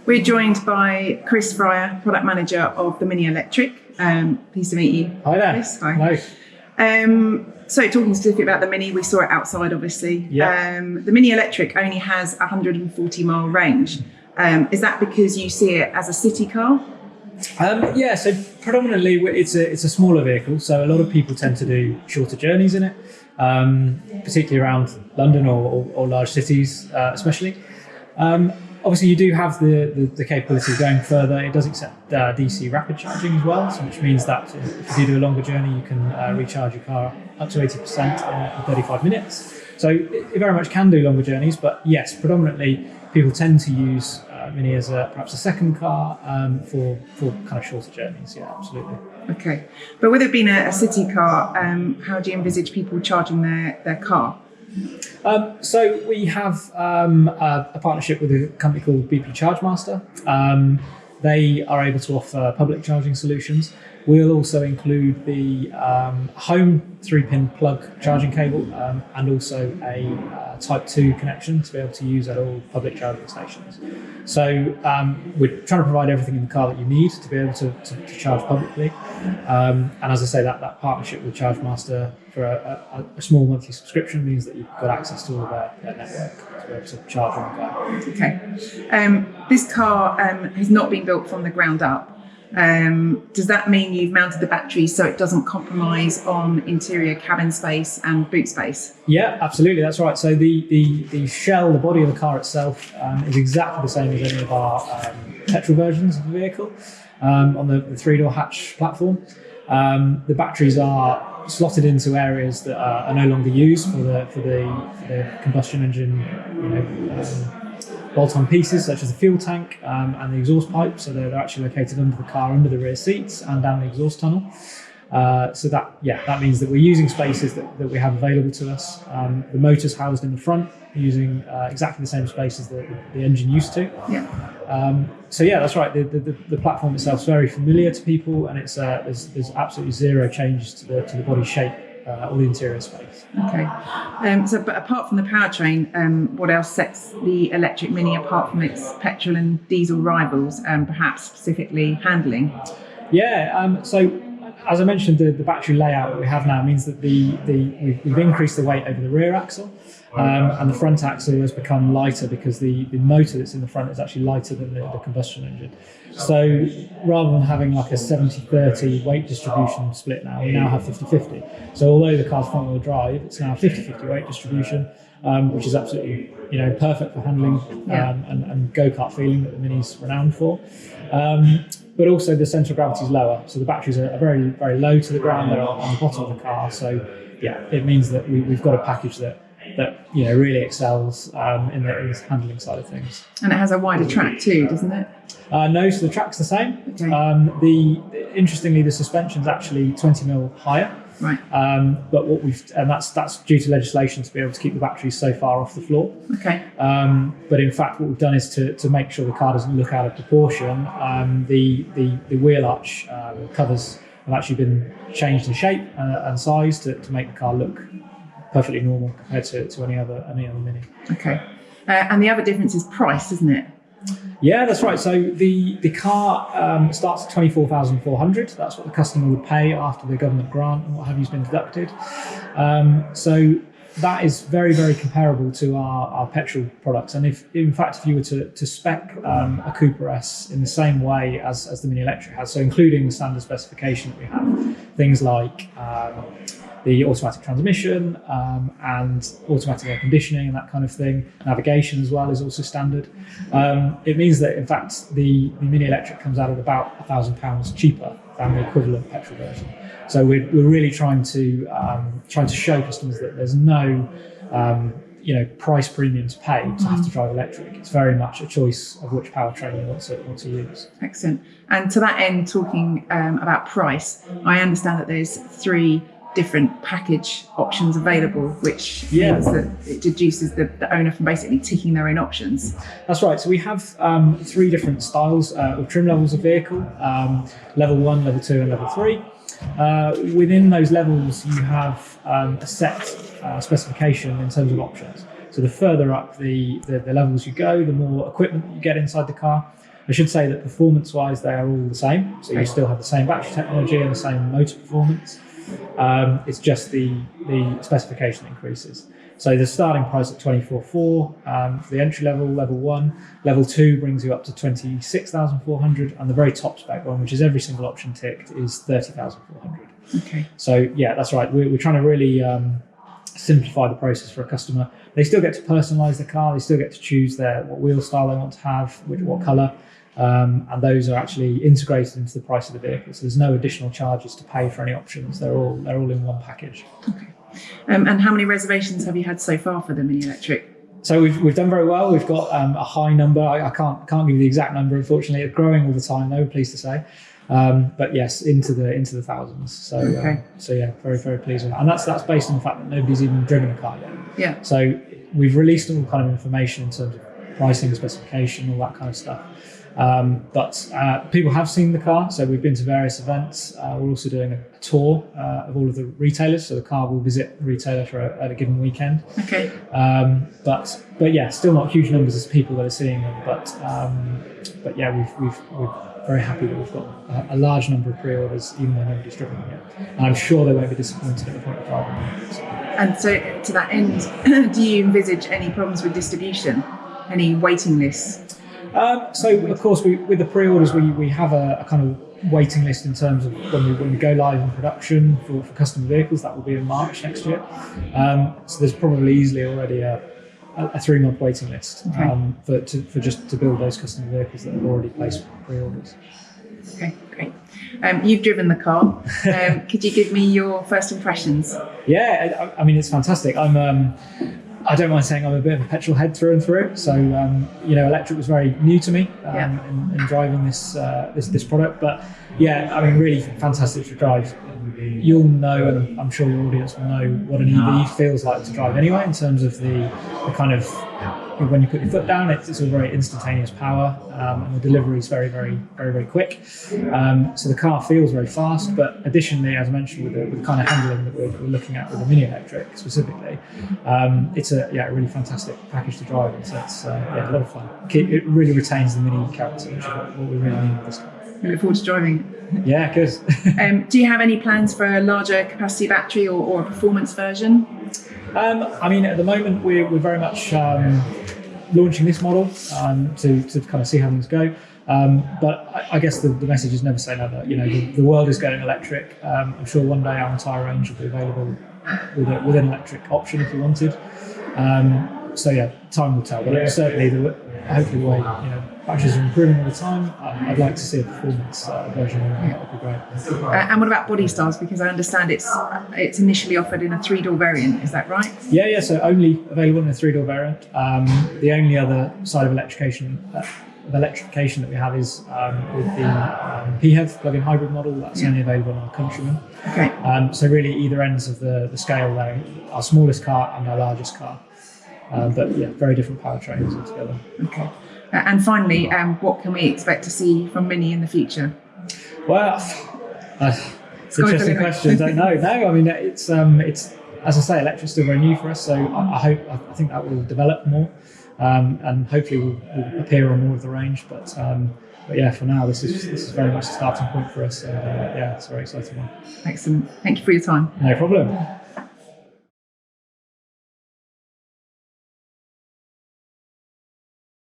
We're joined by Chris Fryer, Product Manager of the Mini Electric. Pleased to meet you. Hi there. Chris. Hi. Hello. So talking specifically about the Mini, we saw it outside obviously. Yeah. The Mini Electric only has a 140-mile range. Is that because you see it as a city car? Yeah, so predominantly it's a smaller vehicle, so a lot of people tend to do shorter journeys in it, particularly around London or large cities especially. Obviously, you do have the capability of going further. It does accept DC rapid charging as well, so which means that if you do a longer journey, you can recharge your car up to 80% in 35 minutes. So it very much can do longer journeys, but yes, predominantly people tend to use Mini as perhaps a second car for kind of shorter journeys. Yeah, absolutely. Okay, but with it being a city car, how do you envisage people charging their car? So we have a partnership with a company called BP ChargeMaster. They are able to offer public charging solutions. We'll also include the home 3-pin plug charging cable and also a Type 2 connection to be able to use at all public charging stations. So we're trying to provide everything in the car that you need to be able to charge publicly. And as I say, that partnership with ChargeMaster for a small monthly subscription means that you've got access to all of their network to be able to charge on the go. Okay. This car has not been built from the ground up. Does that mean you've mounted the battery so it doesn't compromise on interior cabin space and boot space? Yeah, absolutely, that's right. So the shell, the body of the car itself is exactly the same as any of our petrol versions of the vehicle on the 3-door hatch platform. The batteries are slotted into areas that are no longer used for the combustion engine, bolt-on pieces such as the fuel tank and the exhaust pipe. So they're actually located under the car, under the rear seats and down the exhaust tunnel. So that means that we're using spaces that we have available to us. The motor's housed in the front, using exactly the same spaces that the engine used to. Yeah. So yeah, that's right. The platform itself is very familiar to people, and it's there's absolutely zero changes to the body shape or the interior space. Okay. But apart from the powertrain, what else sets the electric Mini apart from its petrol and diesel rivals, perhaps specifically handling? Yeah. So as I mentioned, the battery layout that we have now means that we've increased the weight over the rear axle. And the front axle has become lighter because the motor that's in the front is actually lighter than the combustion engine. So rather than having like a 70-30 weight distribution split now, we now have 50-50. So although the car's front wheel drive, it's now 50-50 weight distribution, which is absolutely perfect for handling and go-kart feeling that the Mini's renowned for. But also the centre of gravity is lower, so the batteries are very, very low to the ground. They're on the bottom of the car. So yeah, it means that we've got a package that really excels in the handling side of things. And it has a wider track too, doesn't it? No, so the track's the same. Okay. Interestingly, the suspension's actually 20mm higher. Right. But that's due to legislation to be able to keep the batteries so far off the floor. Okay. But in fact, what we've done is to make sure the car doesn't look out of proportion. The wheel arch covers have actually been changed in shape and size to make the car look perfectly normal compared to any other Mini. Okay. And the other difference is price, isn't it? Yeah, that's right. So the car starts at $24,400. That's what the customer would pay after the government grant and what have you's been deducted. So that is very, very comparable to our petrol products. And if you were to spec a Cooper S in the same way as the Mini Electric has, so including the standard specification that we have, things like the automatic transmission and automatic air conditioning and that kind of thing. Navigation as well is also standard. It means that in fact the Mini Electric comes out at about £1,000 cheaper than the equivalent petrol version. So we're really trying to show customers that there's no price premium to pay to have to drive electric. It's very much a choice of which powertrain you want to use. Excellent. And to that end, talking about price, I understand that there's 3 different package options available, which means that it deduces the owner from basically ticking their own options. That's right. So we have 3 different styles or trim levels of vehicle, level 1, level 2 and level 3. Within those levels you have a set specification in terms of options. So the further up the levels you go, the more equipment you get inside the car. I should say that performance-wise, they are all the same. So you still have the same battery technology and the same motor performance. It's just the specification increases. So the starting price at 24,400 for the entry level, level 1. Level 2 brings you up to 26,400, and the very top spec one, which is every single option ticked, is 30,400. Okay. So yeah, that's right. We're trying to really simplify the process for a customer. They still get to personalise the car. They still get to choose what wheel style they want to have, what colour. And those are actually integrated into the price of the vehicle. So there's no additional charges to pay for any options. They're all in one package. Okay. And how many reservations have you had so far for the Mini Electric? So we've done very well. We've got a high number. I can't give you the exact number, unfortunately. It's growing all the time, though, pleased to say. But yes, into the thousands. So so yeah, very, very pleased with that. And that's based on the fact that nobody's even driven a car yet. Yeah. So we've released all kind of information in terms of pricing, specification, all that kind of stuff. But people have seen the car, so we've been to various events. We're also doing a tour of all of the retailers, so the car will visit the retailer at a given weekend. Okay. But yeah, still not huge numbers of people that are seeing them. But yeah, we're very happy that we've got a large number of pre-orders, even though nobody's driven them yet. And I'm sure they won't be disappointed at the point of driving them. And so, to that end, do you envisage any problems with distribution? Any waiting lists? So of course, with the pre-orders, we have a kind of waiting list in terms of when we go live in production for customer vehicles. That will be in March next year. So there's probably easily already a 3-month waiting list for just to build those customer vehicles that have already placed pre-orders. Okay, great. You've driven the car. Could you give me your first impressions? Yeah, I mean, it's fantastic. I don't mind saying I'm a bit of a petrol head through and through. So, electric was very new to me in driving this product. But yeah, I mean, really fantastic to drive. You'll know, and I'm sure your audience will know, what an EV feels like to drive anyway, in terms of the kind of, when you put your foot down, it's all very instantaneous power, and the delivery is very, very, very, very quick. So the car feels very fast, but additionally, as I mentioned, with the kind of handling that we're looking at with the Mini Electric specifically, it's a really fantastic package to drive. And so it's a lot of fun. It really retains the Mini character, which is what we really need with this car. I look forward to driving it. Yeah, good. Do you have any plans for a larger capacity battery or a performance version? I mean, at the moment, we're very much launching this model to kind of see how things go. But I guess the message is never say never. The world is going electric. I'm sure one day our entire range will be available with an electric option if you wanted. So yeah, time will tell. But certainly, hopefully, the way batteries are improving all the time, I'd like to see a performance version. That would be great. And what about body styles? Because I understand it's initially offered in a 3-door variant. Is that right? Yeah. So only available in a 3-door variant. The only other side of electrification that we have is with the PHEV plug-in hybrid model. That's only available on our Countryman. Okay. So really, either ends of the scale there, our smallest car and our largest car. But yeah, very different powertrains altogether. Okay. And finally, what can we expect to see from Mini in the future? Well, it's an interesting question. Don't know. No, I mean it's as I say, electric's still very new for us. So I think that will develop more, and hopefully will appear on more of the range. But yeah, for now, this is very much the starting point for us. And yeah, it's a very exciting one. Excellent. Thank you for your time. No problem.